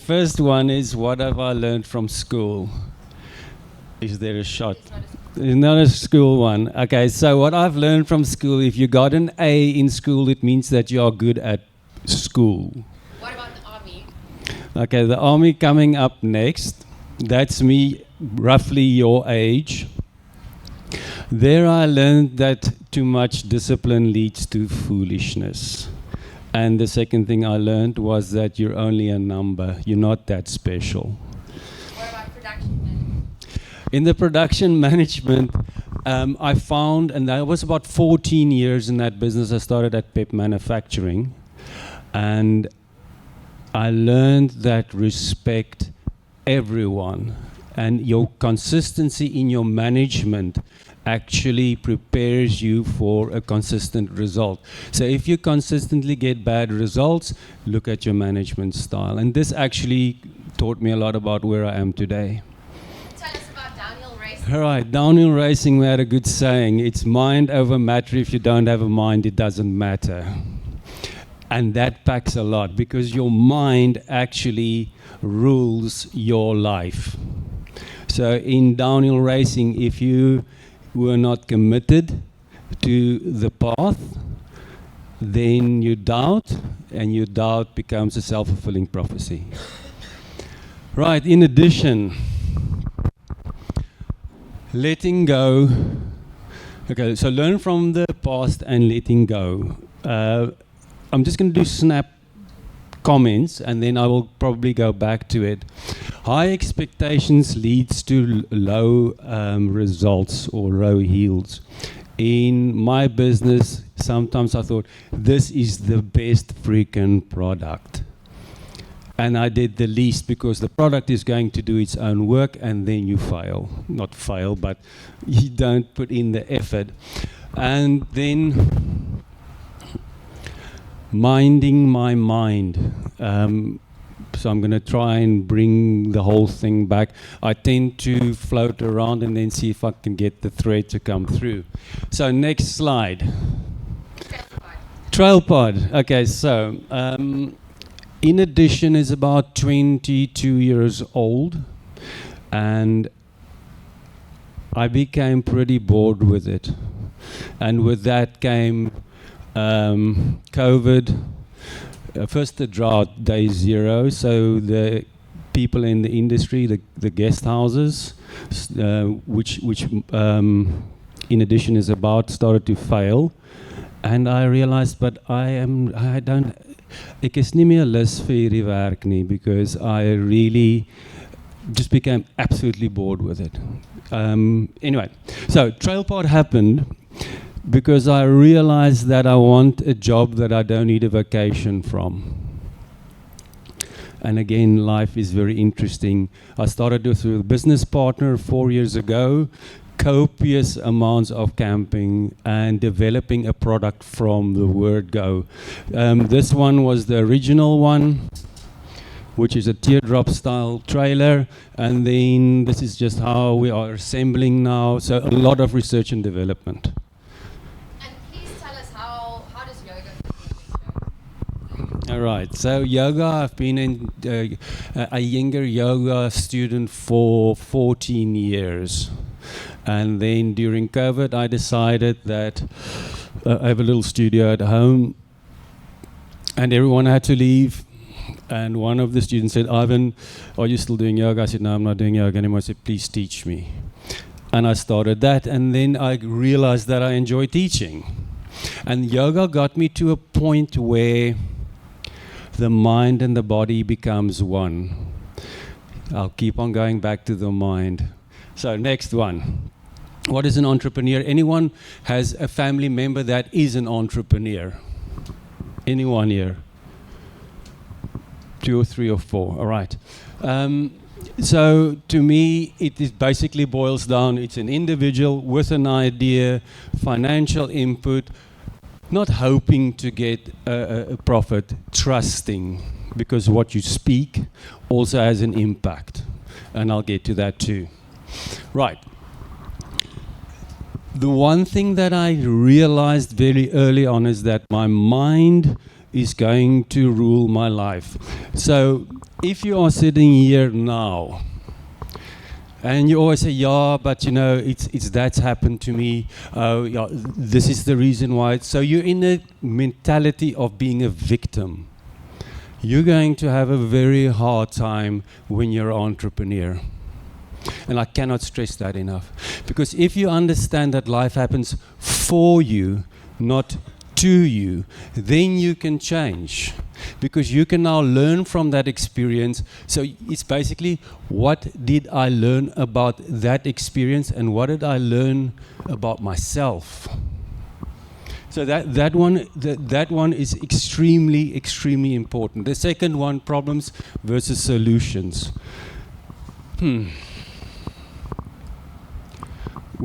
first one is, what have I learned from school? Is there a shot? It's not a school one. Okay, so what I've learned from school, if you got an A in school, it means that you are good at school. What about the army? Okay, the army coming up next. That's me, roughly your age. There I learned that too much discipline leads to foolishness. And the second thing I learned was that you're only a number. You're not that special. What about production management? In the production management, I found, and I was about 14 years in that business. I started at Pep Manufacturing. And I learned that respect everyone. And your consistency in your management actually prepares you for a consistent result. So if you consistently get bad results, look at your management style. And this actually taught me a lot about where I am today. Tell us about downhill racing. All right, downhill racing, we had a good saying. It's mind over matter. If you don't have a mind, it doesn't matter. And that packs a lot, because your mind actually rules your life. So in downhill racing, if you were not committed to the path, then you doubt, and your doubt becomes a self-fulfilling prophecy. Right, in addition, letting go. Okay, so learn from the past and letting go. I'm just going to do snap comments, and then I will probably go back to it. High expectations leads to low results or low yields. In my business, sometimes I thought, this is the best freaking product. And I did the least, because the product is going to do its own work, and then you fail. Not fail, but you don't put in the effort. And then minding my mind. So I'm going to try and bring the whole thing back. I tend to float around and then see if I can get the thread to come through. So next slide. TrailPod. Okay, so in addition is about 22 years old, and I became pretty bored with it. And with that came COVID. First the drought, day zero, so the people in the industry, the guest houses, which in addition is about, started to fail. And I realized, but ek is nie meer lus vir hierdie werk nie, because I really just became absolutely bored with it. Anyway, so TrailPod happened because I realized that I want a job that I don't need a vacation from. And again, life is very interesting. I started with a business partner 4 years ago, copious amounts of camping and developing a product from the word go. This one was the original one, which is a teardrop style trailer, and then this is just how we are assembling now. So a lot of research and development. All right, so yoga, I've been a younger yoga student for 14 years. And then during COVID, I decided that I have a little studio at home, and everyone had to leave. And one of the students said, Ivan, are you still doing yoga? I said, no, I'm not doing yoga anymore. I said, please teach me. And I started that, and then I realized that I enjoy teaching. And yoga got me to a point where the mind and the body becomes one. I'll keep on going back to the mind. So next one. What is an entrepreneur? Anyone has a family member that is an entrepreneur? Anyone here? 2 or 3 or 4. All right. So to me, it is basically boils down, it's an individual with an idea, financial input, not hoping to get a profit, trusting, because what you speak also has an impact. And I'll get to that too. Right. The one thing that I realized very early on is that my mind is going to rule my life. So if you are sitting here now, and you always say, yeah, but you know, it's that's happened to me. Yeah, this is the reason why. So you're in a mentality of being a victim. You're going to have a very hard time when you're an entrepreneur. And I cannot stress that enough. Because if you understand that life happens for you, not to you, then you can change. Because you can now learn from that experience. So it's basically, what did I learn about that experience and what did I learn about myself? So that one is extremely, extremely important. The second one, problems versus solutions. We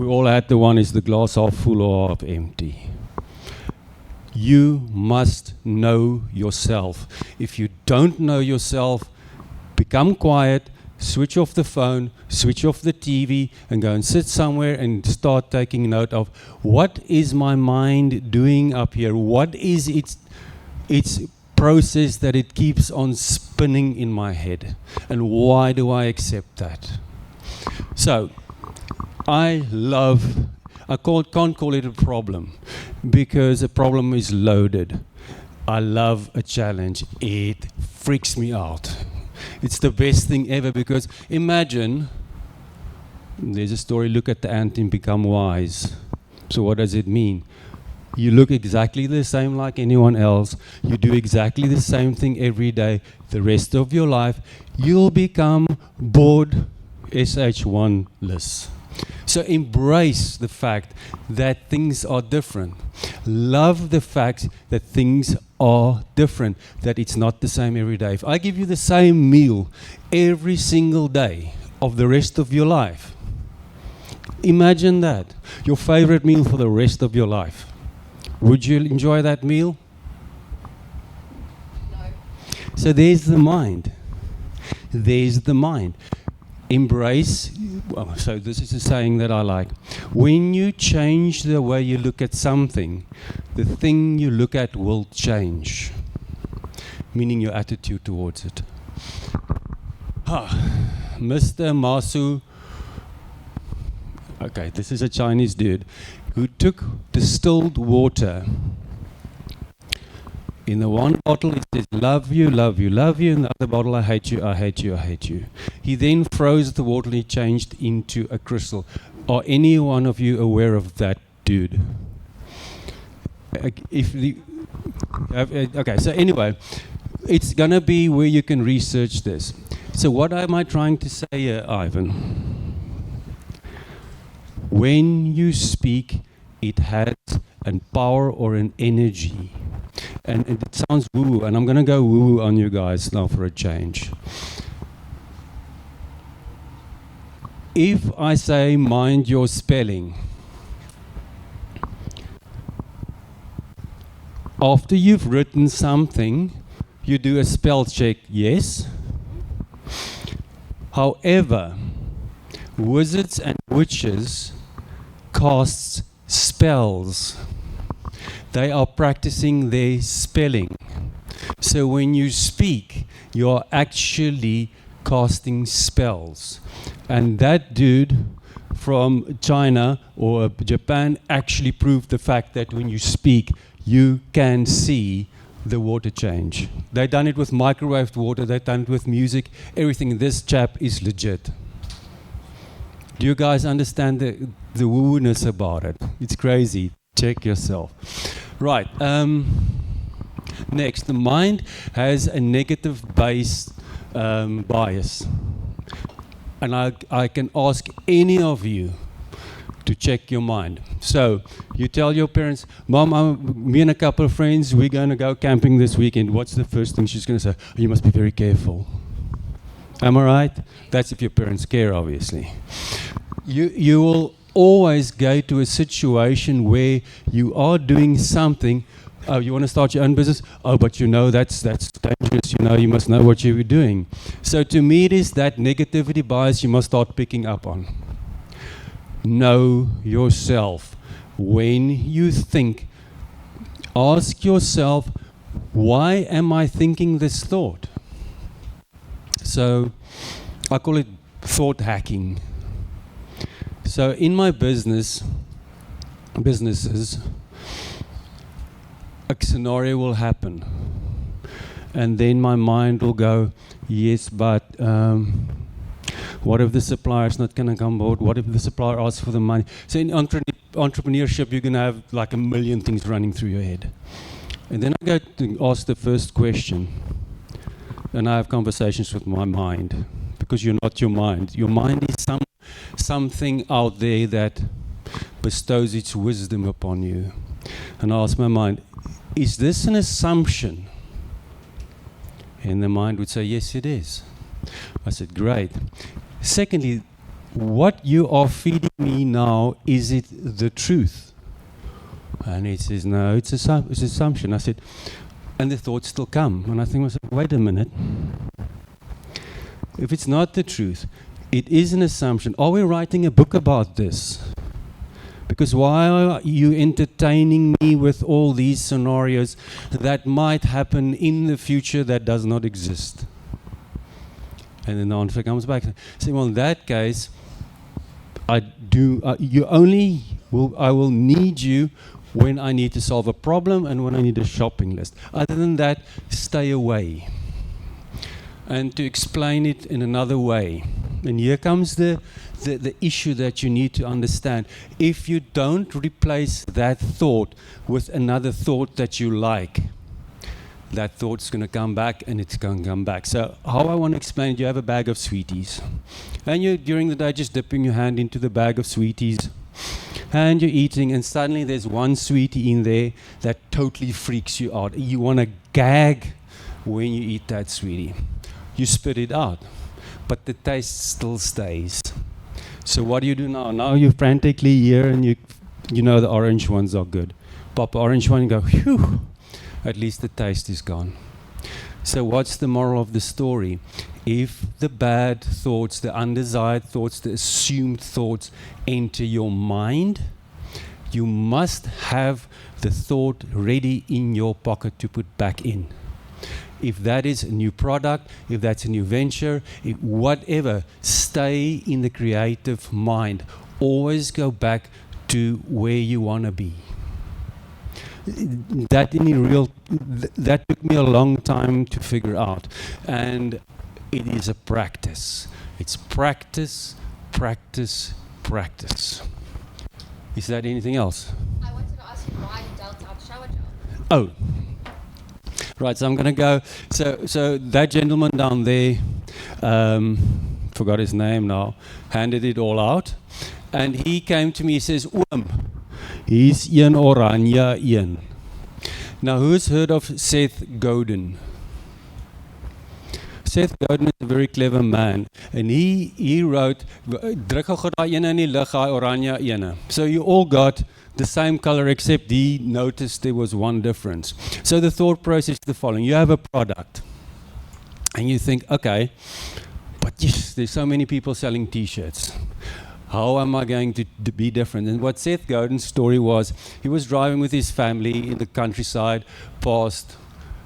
all had the one, is the glass half full or half empty? You must know yourself. If you don't know yourself, become quiet, switch off the phone, switch off the TV, and go and sit somewhere and start taking note of, what is my mind doing up here? What is its process that it keeps on spinning in my head? And why do I accept that? So, I can't call it a problem, because a problem is loaded. I love a challenge. It freaks me out. It's the best thing ever, because imagine, there's a story, look at the ant and become wise. So what does it mean? You look exactly the same like anyone else. You do exactly the same thing every day. The rest of your life, you'll become bored, SH1-less. So embrace the fact that things are different. Love the fact that things are different, that it's not the same every day. If I give you the same meal every single day of the rest of your life, imagine that. Your favorite meal for the rest of your life. Would you enjoy that meal? No. So there's the mind. There's the mind. Embrace, well, so this is a saying that I like. When you change the way you look at something, the thing you look at will change. Meaning your attitude towards it. Mr. Masu, okay, this is a Chinese dude who took distilled water. In the one bottle it says, love you, love you, love you. In the other bottle, I hate you, I hate you, I hate you. He then froze the water and he changed into a crystal. Are any one of you aware of that dude? Okay, so anyway, it's going to be where you can research this. So what am I trying to say here, Ivan? When you speak, it has a power or an energy. And it sounds woo-woo, and I'm going to go woo-woo on you guys now for a change. If I say, mind your spelling, after you've written something, you do a spell check, yes? However, wizards and witches cast spells. They are practicing their spelling. So when you speak, you are actually casting spells. And that dude from China or Japan actually proved the fact that when you speak, you can see the water change. They've done it with microwaved water, they've done it with music, everything. This chap is legit. Do you guys understand the woo-ness about it? It's crazy. Check yourself. Right. Next, the mind has a negative bias. And I can ask any of you to check your mind. So, you tell your parents, Mom, me and a couple of friends, we're going to go camping this weekend. What's the first thing she's going to say? You must be very careful. Am I right? That's if your parents care, obviously. You will always go to a situation where you are doing something. Oh, you want to start your own business? Oh, but you know that's dangerous. You know, you must know what you're doing. So to me, it is that negativity bias you must start picking up on. Know yourself. When you think, ask yourself, why am I thinking this thought? So I call it thought hacking. So in my businesses, a scenario will happen. And then my mind will go, yes, but what if the supplier's not going to come aboard? What if the supplier asks for the money? So in entrepreneurship, you're going to have like a million things running through your head. And then I go to ask the first question. And I have conversations with my mind. Because you're not your mind. Your mind is something out there that bestows its wisdom upon you. And I ask my mind, is this an assumption? And the mind would say, yes, it is. I said, great. Secondly, what you are feeding me now, is it the truth? And it says, no, it's assumption. I said, and the thoughts still come. And I think to myself, wait a minute. If it's not the truth, it is an assumption. Are we writing a book about this? Because why are you entertaining me with all these scenarios that might happen in the future that does not exist? And then the answer comes back. Say, well, in that case, I will need you when I need to solve a problem and when I need a shopping list. Other than that, stay away. And to explain it in another way. And here comes the issue that you need to understand. If you don't replace that thought with another thought that you like, that thought's going to come back and it's going to come back. So how I want to explain it, you have a bag of sweeties. And you're during the day just dipping your hand into the bag of sweeties. And you're eating, and suddenly there's one sweetie in there that totally freaks you out. You want to gag when you eat that sweetie. You spit it out, but the taste still stays. So what do you do now? Now you're frantically here, and you know the orange ones are good. Pop an orange one and go, phew, at least the taste is gone. So what's the moral of the story? If the bad thoughts, the undesired thoughts, the assumed thoughts enter your mind, you must have the thought ready in your pocket to put back in. If that is a new product, if that's a new venture, whatever, stay in the creative mind. Always go back to where you want to be. That took me a long time to figure out. And it is a practice. It's practice, practice, practice. Is that anything else? I wanted to ask you why you dealt out shower gel. Oh. Right, so I'm going to go. So that gentleman down there, forgot his name now, handed it all out. And he came to me, he says, Oom, he's een oranje een. Now, who's heard of Seth Godin? Seth Godin is a very clever man. And he wrote, druk gou daai ene in die lug, daai oranje ene. So you all got the same color, except he noticed there was one difference. So the thought process is the following. You have a product, and you think, okay, but yes, there's so many people selling T-shirts. How am I going to be different? And what Seth Godin's story was, he was driving with his family in the countryside past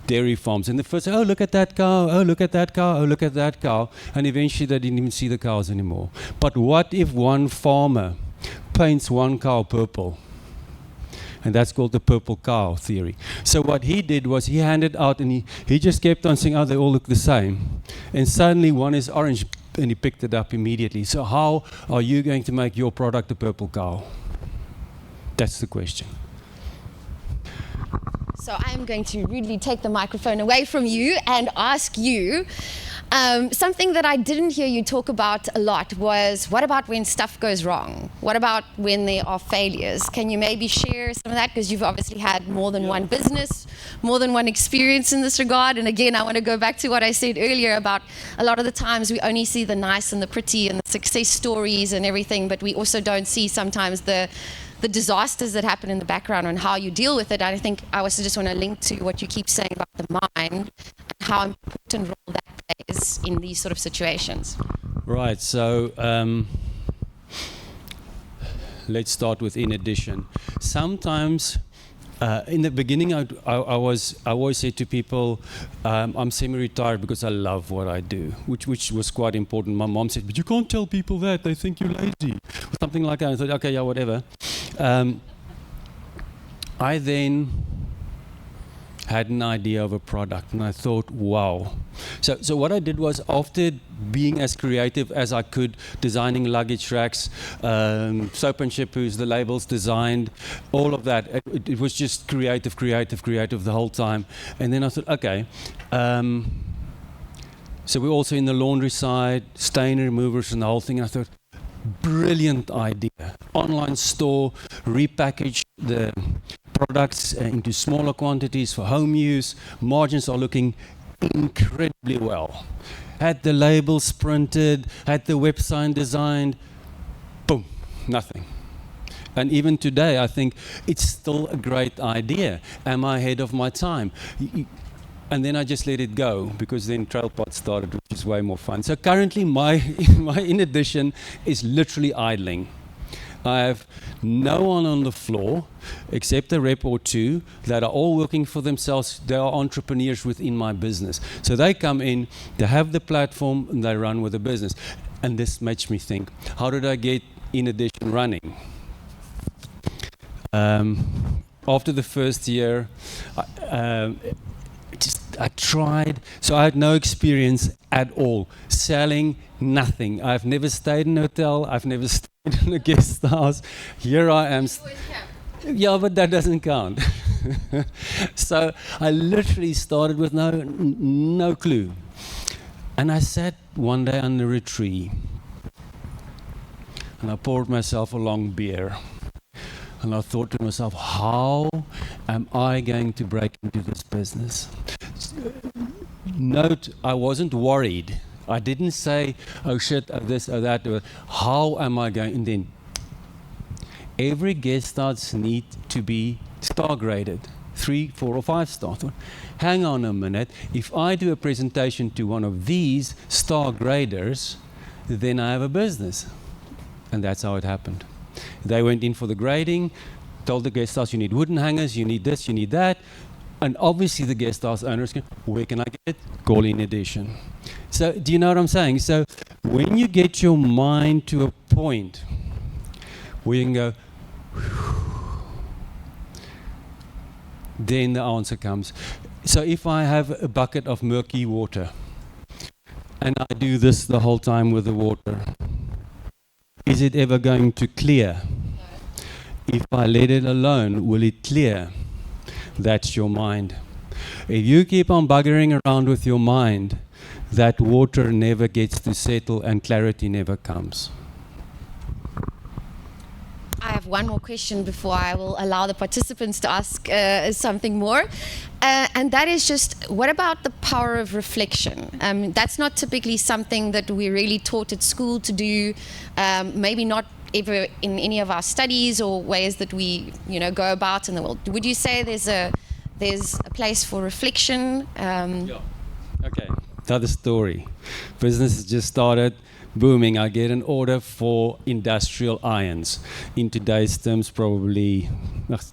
dairy farms. And the first, oh, look at that cow, oh, look at that cow, oh, look at that cow. And eventually they didn't even see the cows anymore. But what if one farmer paints one cow purple? And that's called the purple cow theory. So what he did was he handed out, and he just kept on saying, oh, they all look the same. And suddenly one is orange, and he picked it up immediately. So how are you going to make your product a purple cow? That's the question. So I'm going to rudely take the microphone away from you and ask you, something that I didn't hear you talk about a lot was, what about when stuff goes wrong? What about when there are failures? Can you maybe share some of that? Because you've obviously had more than one business, more than one experience in this regard. And again, I want to go back to what I said earlier about a lot of the times we only see the nice and the pretty and the success stories and everything, but we also don't see sometimes the disasters that happen in the background and how you deal with it. And I think I also just want to link to what you keep saying about the mind and how important role that plays in these sort of situations. Right, so let's start with in addition. Sometimes In the beginning, I always say to people, I'm semi-retired because I love what I do, which was quite important. My mom said, but you can't tell people that, they think you're lazy, or something like that. I thought, okay, yeah, whatever. I then had an idea of a product, and I thought, wow. So what I did was, after being as creative as I could, designing luggage racks, soap and shampoos, the labels designed, all of that, it was just creative the whole time. And then I thought, okay, so we're also in the laundry side, stain removers and the whole thing. And I thought, brilliant idea. Online store, repackage the products into smaller quantities for home use. Margins are looking incredibly well. Had the labels printed, had the website designed, boom, nothing. And even today, I think it's still a great idea. Am I ahead of my time? And then I just let it go, because then TrailPod started, which is way more fun. So currently, my in addition is literally idling. I have no one on the floor except a rep or two that are all working for themselves. They are entrepreneurs within my business. So they come in, they have the platform, and they run with the business. And this makes me think, how did I get In Addition running? After the first year, I tried, so I had no experience at all. Selling, nothing. I've never stayed in a hotel. I've never stayed in a guest house. Here I am. Yeah, but that doesn't count. So I literally started with no clue. And I sat one day under a tree, and I poured myself a long beer. And I thought to myself, how am I going to break into this business? Note, I wasn't worried. I didn't say, oh shit, oh this, oh that. How am I going? And then every guest house need to be star graded, 3, 4, or 5 star. Hang on a minute. If I do a presentation to one of these star graders, then I have a business. And that's how it happened. They went in for the grading, told the guest house, you need wooden hangers, you need this, you need that. And obviously the guest house owners go, where can I get it? Call In Addition. So do you know what I'm saying? So when you get your mind to a point where you can go, then the answer comes. So if I have a bucket of murky water and I do this the whole time with the water, is it ever going to clear? If I let it alone, will it clear? That's your mind. If you keep on buggering around with your mind, that water never gets to settle and clarity never comes. I have one more question before I will allow the participants to ask something more. And that is just, what about the power of reflection? That's not typically something that we're really taught at school to do, maybe not ever in any of our studies or ways that we go about in the world. Would you say there's a place for reflection? Yeah. Okay, another story. Business has just started. Booming. I get an order for industrial irons. In today's terms, probably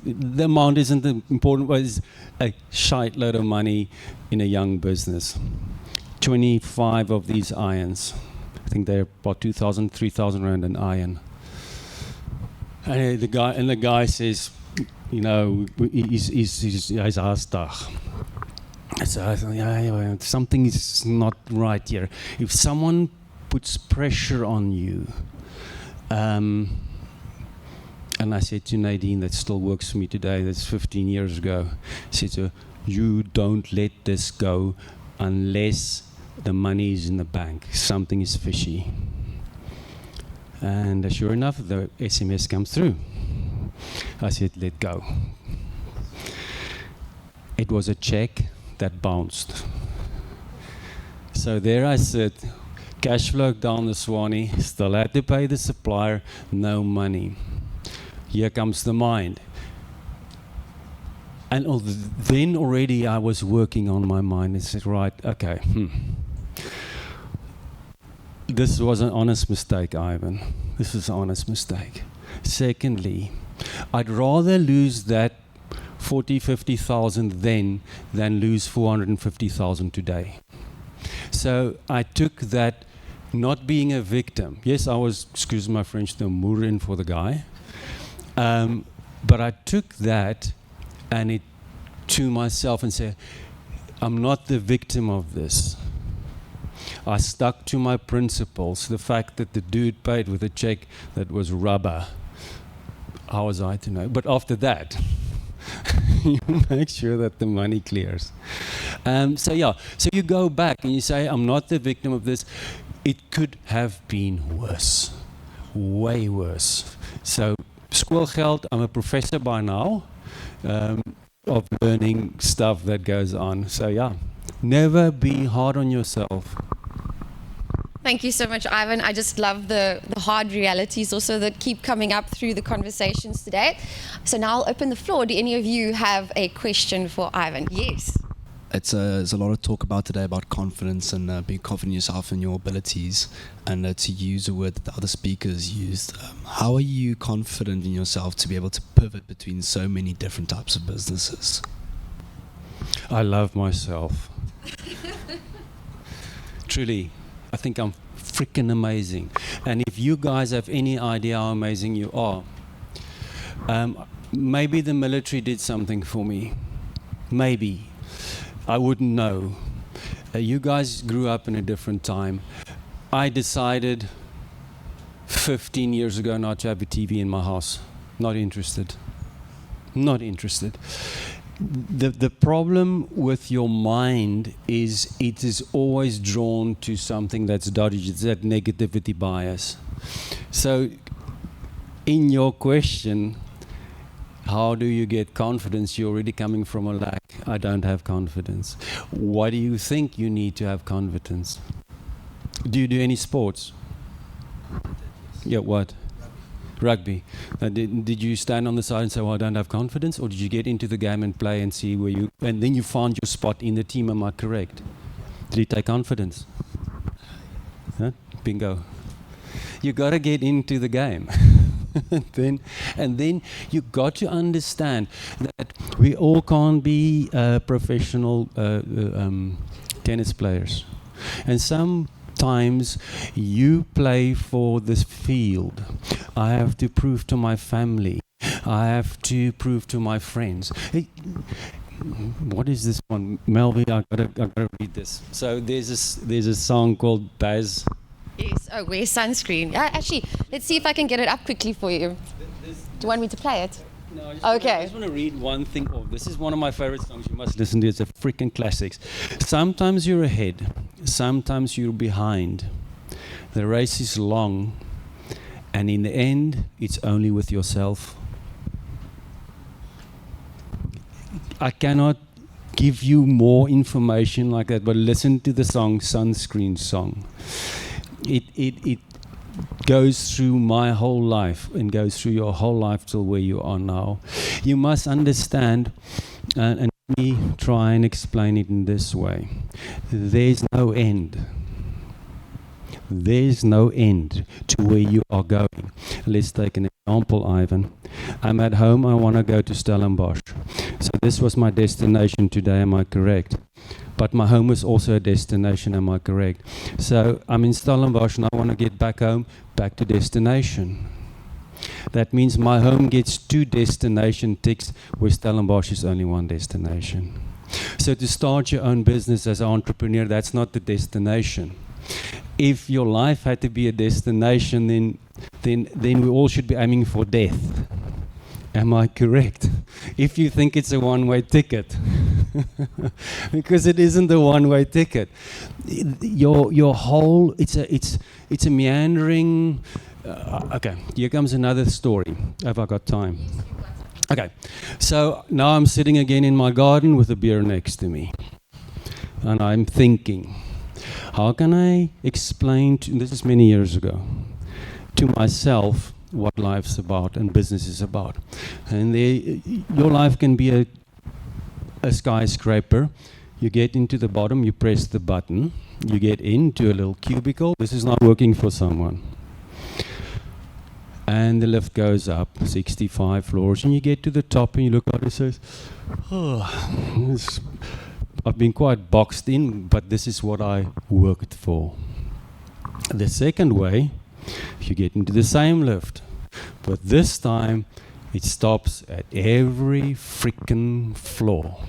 the amount isn't important, but it's a shite load of money in a young business. 25 of these irons. I think they're about 2,000, 3,000 rand an iron. And the guy says, he's haastig. So I thought, yeah, something is not right here. If someone puts pressure on you. And I said to Nadine, that still works for me today, that's 15 years ago, I said to her, you don't let this go unless the money is in the bank. Something is fishy. And sure enough, the SMS comes through. I said, let go. It was a check that bounced. So there I sit, cash flow down the Swanee, still had to pay the supplier, no money. Here comes the mind. And then already I was working on my mind and said, right, okay, this was an honest mistake, Ivan. This was an honest mistake. Secondly, I'd rather lose that 50,000 then than lose 450,000 today. So I took that, not being a victim. Yes, I was, excuse my French, the mourin for the guy. But I took that and it to myself and said, I'm not the victim of this. I stuck to my principles. The fact that the dude paid with a check that was rubber, how was I to know? But after that, you make sure that the money clears. So you go back and you say, I'm not the victim of this. It could have been worse, way worse. So schoolgeld, I'm a professor by now, of learning stuff that goes on. So yeah, never be hard on yourself. Thank you so much, Ivan. I just love the hard realities also that keep coming up through the conversations today. So now I'll open the floor. Do any of you have a question for Ivan? Yes. There's a lot of talk about today about confidence and being confident in yourself and your abilities, and to use a word that the other speakers used. How are you confident in yourself to be able to pivot between so many different types of businesses? I love myself. Truly, I think I'm freaking amazing. And if you guys have any idea how amazing you are, maybe the military did something for me. Maybe. I wouldn't know. You guys grew up in a different time. I decided 15 years ago not to have a TV in my house. Not interested. Not interested. The problem with your mind is it is always drawn to something that's dodgy. It's that negativity bias. So in your question, how do you get confidence? You're already coming from a lack. I don't have confidence. Why do you think you need to have confidence? Do you do any sports? Yeah, what? Rugby. Did you stand on the side and say, well, I don't have confidence? Or did you get into the game and play and see where you... And then you found your spot in the team, am I correct? Did you take confidence? Huh? Bingo. You got to get into the game. and then you got to understand that we all can't be professional tennis players. And sometimes you play for this field. I have to prove to my family. I have to prove to my friends. Hey, what is this one? Melvin, I gotta read this. So there's a song called Baz. Yes. Oh, wear sunscreen. Actually, let's see if I can get it up quickly for you. Do you want me to play it? No, I just want to read one thing off. This is one of my favorite songs. You must listen to it. It's a freaking classic. Sometimes you're ahead. Sometimes you're behind. The race is long. And in the end, it's only with yourself. I cannot give you more information like that, but listen to the song, Sunscreen Song. It goes through my whole life and goes through your whole life till where you are now. You must understand, and let me try and explain it in this way. There's no end. There's no end to where you are going. Let's take an example, Ivan. I'm at home, I want to go to Stellenbosch. So this was my destination today, am I correct? But my home is also a destination, am I correct? So I'm in Stellenbosch and I want to get back home, back to destination. That means my home gets 2 destination ticks, where Stellenbosch is only 1 destination. So to start your own business as an entrepreneur, that's not the destination. If your life had to be a destination, then we all should be aiming for death. Am I correct? If you think it's a one-way ticket. Because it isn't a one-way ticket. Your whole, it's a meandering, okay, here comes another story. Have I got time? Okay, so now I'm sitting again in my garden with a beer next to me. And I'm thinking, how can I explain, this is many years ago, to myself what life's about and business is about. And your life can be a skyscraper. You get into the bottom, you press the button, you get into a little cubicle. This is not working for someone. and the lift goes up 65 floors, and you get to the top and you look out and says, oh, I've been quite boxed in, but this is what I worked for. The second way, you get into the same lift, but this time it stops at every freaking floor.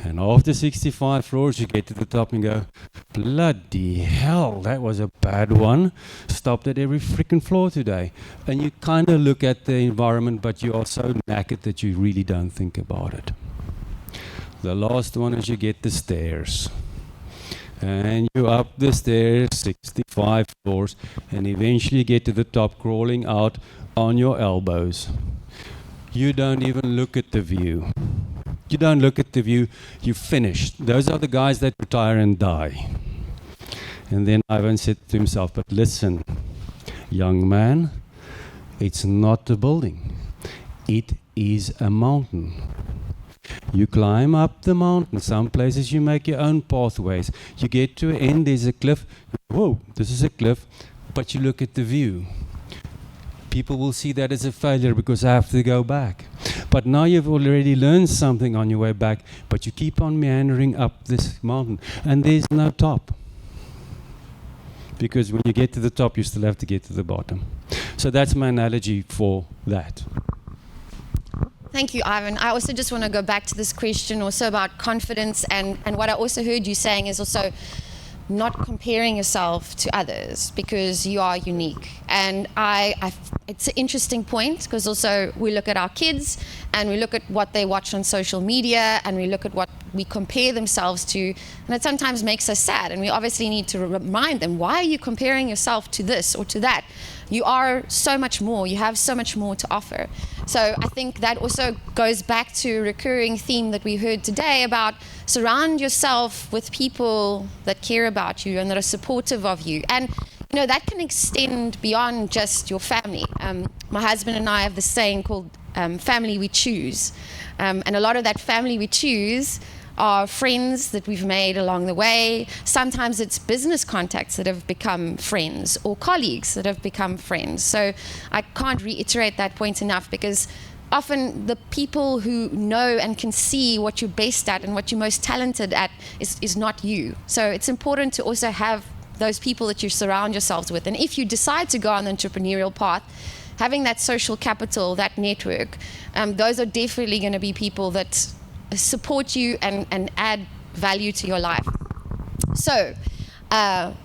And after 65 floors, you get to the top and go, bloody hell, that was a bad one. Stopped at every freaking floor today. And you kind of look at the environment, but you are so knackered that you really don't think about it. The last one is you get the stairs. And you're up the stairs, 65 floors, and eventually get to the top, crawling out on your elbows. You don't even look at the view. You don't look at the view, you finished. Those are the guys that retire and die. And then Ivan said to himself, but listen, young man, it's not a building. It is a mountain. You climb up the mountain. Some places you make your own pathways. You get to an end, there's a cliff. Whoa, this is a cliff. But you look at the view. People will see that as a failure because I have to go back. But now you've already learned something on your way back, but you keep on meandering up this mountain, and there's no top. Because when you get to the top, you still have to get to the bottom. So that's my analogy for that. Thank you, Ivan. I also just want to go back to this question also about confidence, and what I also heard you saying is also not comparing yourself to others because you are unique. And it's an interesting point because also we look at our kids and we look at what they watch on social media and we look at what we compare themselves to, and it sometimes makes us sad, and we obviously need to remind them, why are you comparing yourself to this or to that? You are so much more, you have so much more to offer. So I think that also goes back to a recurring theme that we heard today about surround yourself with people that care about you and that are supportive of you. And you know, that can extend beyond just your family. My husband and I have this saying called family we choose. And a lot of that family we choose are friends that we've made along the way. Sometimes it's business contacts that have become friends or colleagues that have become friends. So I can't reiterate that point enough because often the people who know and can see what you're best at and what you're most talented at is not you. So it's important to also have those people that you surround yourselves with. And if you decide to go on the entrepreneurial path, having that social capital, that network, those are definitely going to be people that support you and add value to your life. So,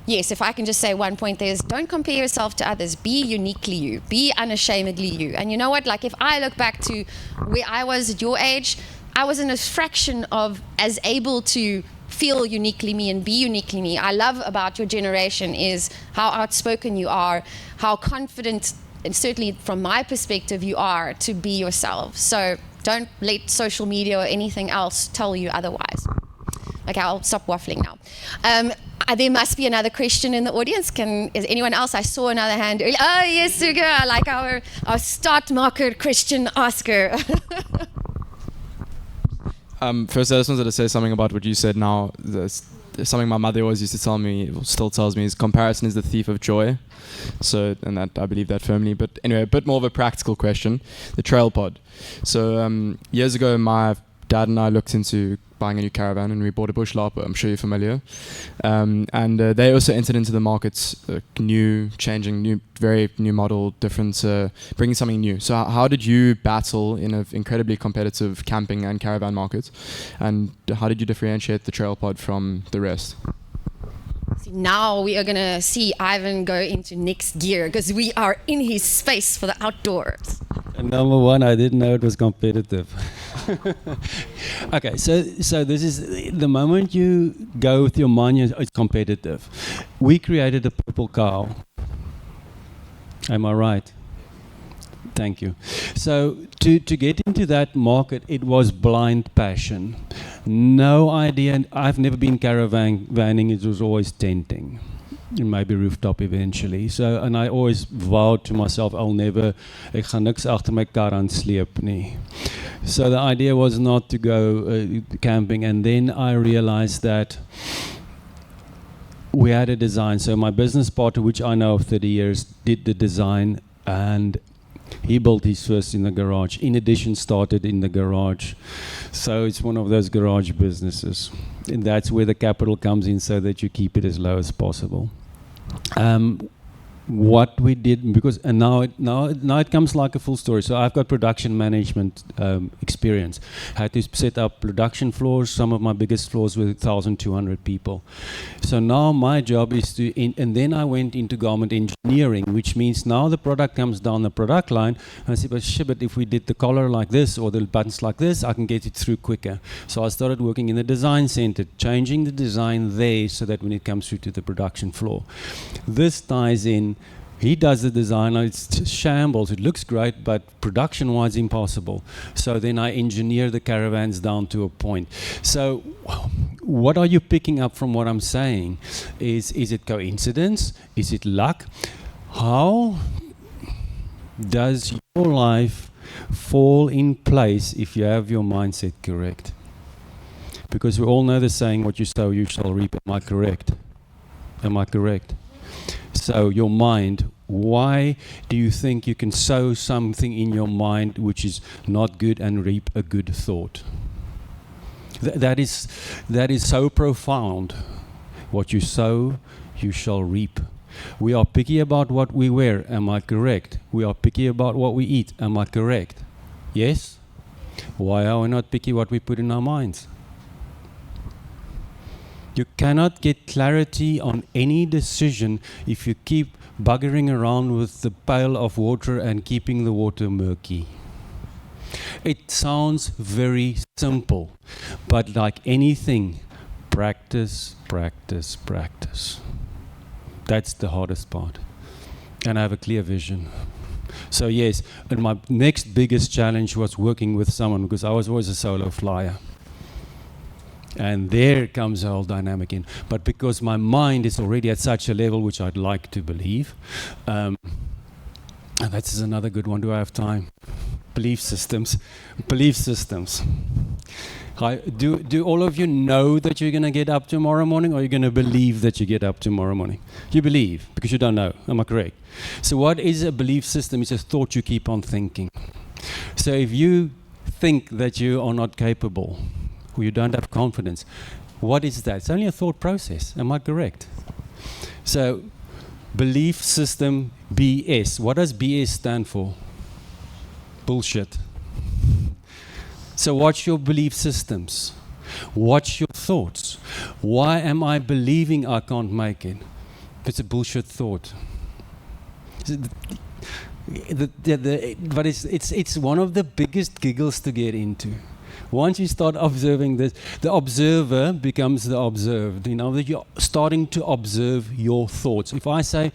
yes, if I can just say one point there is don't compare yourself to others. Be uniquely you. Be unashamedly you. And you know what? Like if I look back to where I was at your age, I wasn't a fraction of as able to feel uniquely me and be uniquely me. I love about your generation is how outspoken you are, how confident, and certainly from my perspective, you are to be yourself. So don't let social media or anything else tell you otherwise. Okay, I'll stop waffling now. There must be another question in the audience. Is anyone else? I saw another hand earlier. Oh, yes, Suga, like our start marker question asker. First, I just wanted to say something about what you said now. Something my mother always used to tell me, still tells me, is comparison is the thief of joy. So, and that I believe that firmly. But anyway, a bit more of a practical question. The TrailPod. So years ago, my dad and I looked into buying a new caravan, and we bought a Bush Larper. I'm sure you're familiar. And they also entered into the markets, very new model, different, bringing something new. So how did you battle in an incredibly competitive camping and caravan market? And how did you differentiate the TrailPod from the rest? Now we are going to see Ivan go into next gear because we are in his space for the outdoors. And number one, I didn't know it was competitive. Okay, so this is the moment you go with your mind, it's competitive. We created a purple cow. Am I right? Thank you. So to get into that market, it was blind passion. No idea. I've never been caravanning. It was always tenting. And maybe rooftop eventually. So, and I always vowed to myself, ek gaan niks agter my kar aan sleep nie. So the idea was not to go camping, and then I realized that we had a design. So my business partner, which I know of 30 years, did the design and he built his first in the garage. In addition, started in the garage. So it's one of those garage businesses. And that's where the capital comes in, so that you keep it as low as possible. What we did, because and now it comes like a full story. So I've got production management experience. Had to set up production floors. Some of my biggest floors were 1,200 people. So now my job is to, and then I went into garment engineering, which means now the product comes down the product line. And I said, but if we did the collar like this or the buttons like this, I can get it through quicker. So I started working in the design center, changing the design there so that when it comes through to the production floor. This ties in. He does the design, it's just shambles, it looks great, but production-wise impossible. So then I engineer the caravans down to a point. So what are you picking up from what I'm saying? Is it coincidence? Is it luck? How does your life fall in place if you have your mindset correct? Because we all know the saying, what you sow, you shall reap. Am I correct? Am I correct? So your mind, why do you think you can sow something in your mind which is not good and reap a good thought? That is so profound. What you sow, you shall reap. We are picky about what we wear. Am I correct? We are picky about what we eat. Am I correct? Yes? Why are we not picky what we put in our minds? You cannot get clarity on any decision if you keep buggering around with the pail of water and keeping the water murky. It sounds very simple, but like anything, practice, practice, practice. That's the hardest part. And I have a clear vision. So yes, and my next biggest challenge was working with someone, because I was always a solo flyer. And there comes the whole dynamic in. But because my mind is already at such a level, which I'd like to believe, and that's another good one. Do I have time? Belief systems. Belief systems. Do all of you know that you're going to get up tomorrow morning, or are you going to believe that you get up tomorrow morning? You believe, because you don't know. Am I correct? So what is a belief system? It's a thought you keep on thinking. So if you think that you are not capable, or you don't have confidence, what is that? It's only a thought process. Am I correct? So, belief system, BS. What does BS stand for? Bullshit. So watch your belief systems. Watch your thoughts. Why am I believing I can't make it? It's a bullshit thought. But it's one of the biggest giggles to get into. Once you start observing this, the observer becomes the observed. You know, that you're starting to observe your thoughts. If I say,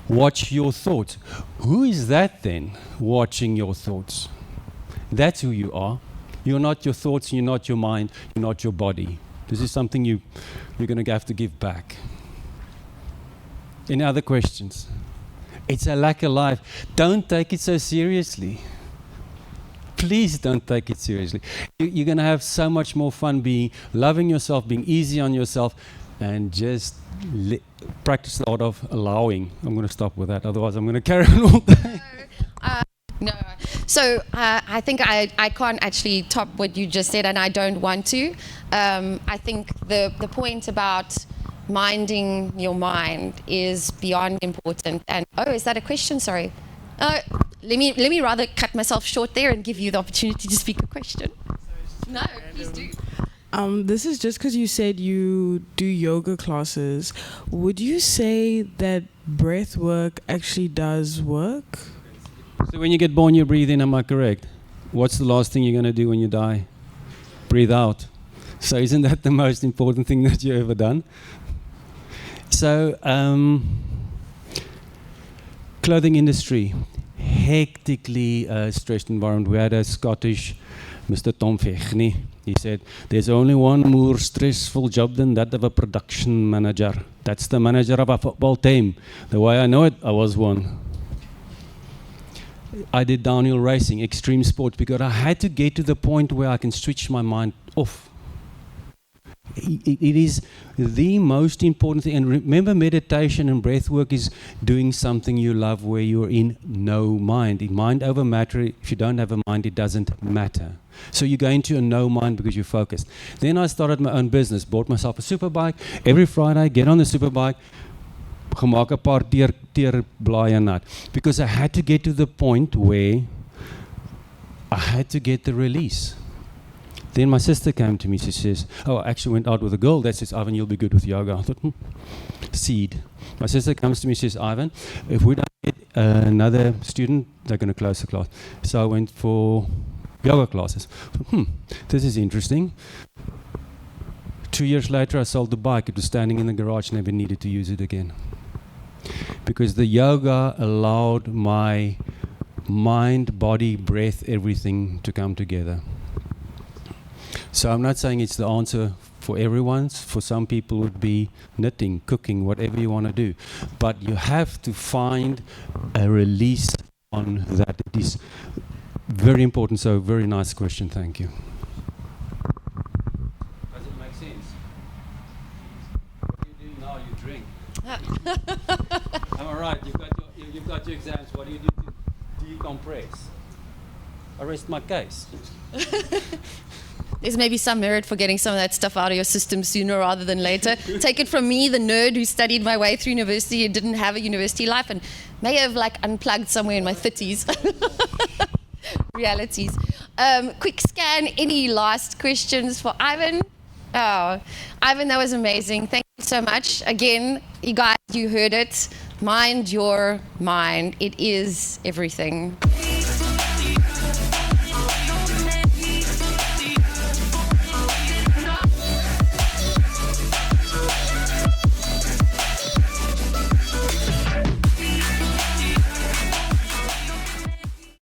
watch your thoughts, who is that then, watching your thoughts? That's who you are. You're not your thoughts, you're not your mind, you're not your body. This is something you're going to have to give back. Any other questions? It's a lack of life. Don't take it so seriously. Please don't take it seriously. You're going to have so much more fun loving yourself, being easy on yourself, and just practice the art of allowing. I'm going to stop with that, otherwise I'm going to carry on all day. No. So I think I can't actually top what you just said, and I don't want to. I think the point about minding your mind is beyond important. And is that a question? Sorry. Let me rather cut myself short there and give you the opportunity to speak a question. No, please do. This is just because you said you do yoga classes. Would you say that breath work actually does work? So when you get born, you breathe in, am I correct? What's the last thing you're going to do when you die? Breathe out. So isn't that the most important thing that you've ever done? So, clothing industry, hectically stressed environment. We had a Scottish, Mr. Tom Fechny. He said, there's only one more stressful job than that of a production manager. That's the manager of a football team. The way I know it, I was one. I did downhill racing, extreme sport, because I had to get to the point where I can switch my mind off. It is the most important thing. And remember, meditation and breath work is doing something you love where you're in no mind. In mind over matter, if you don't have a mind, it doesn't matter. So you go into a no mind because you're focused. Then I started my own business, bought myself a super bike. Every Friday, get on the super bike, gemaak 'n paar teer blaaie nat. Because I had to get to the point where I had to get the release. Then my sister came to me, she says, oh, I actually went out with a girl that says, Ivan, you'll be good with yoga. I thought, seed. My sister comes to me, says, Ivan, if we don't get another student, they're going to close the class. So I went for yoga classes. This is interesting. 2 years later, I sold the bike. It was standing in the garage, never needed to use it again. Because the yoga allowed my mind, body, breath, everything to come together. So I'm not saying it's the answer for everyone. For some people it would be knitting, cooking, whatever you want to do. But you have to find a release on that. It is very important. So very nice question. Thank you. Does it make sense? What do you do now? You drink. Am I right? You've got your exams. What do you do to decompress? I rest my case. There's maybe some merit for getting some of that stuff out of your system sooner rather than later. Take it from me, the nerd who studied my way through university and didn't have a university life and may have like unplugged somewhere in my 30s. Realities. Quick scan. Any last questions for Ivan? Oh, Ivan, that was amazing. Thank you so much. Again, you guys, you heard it. Mind your mind. It is everything.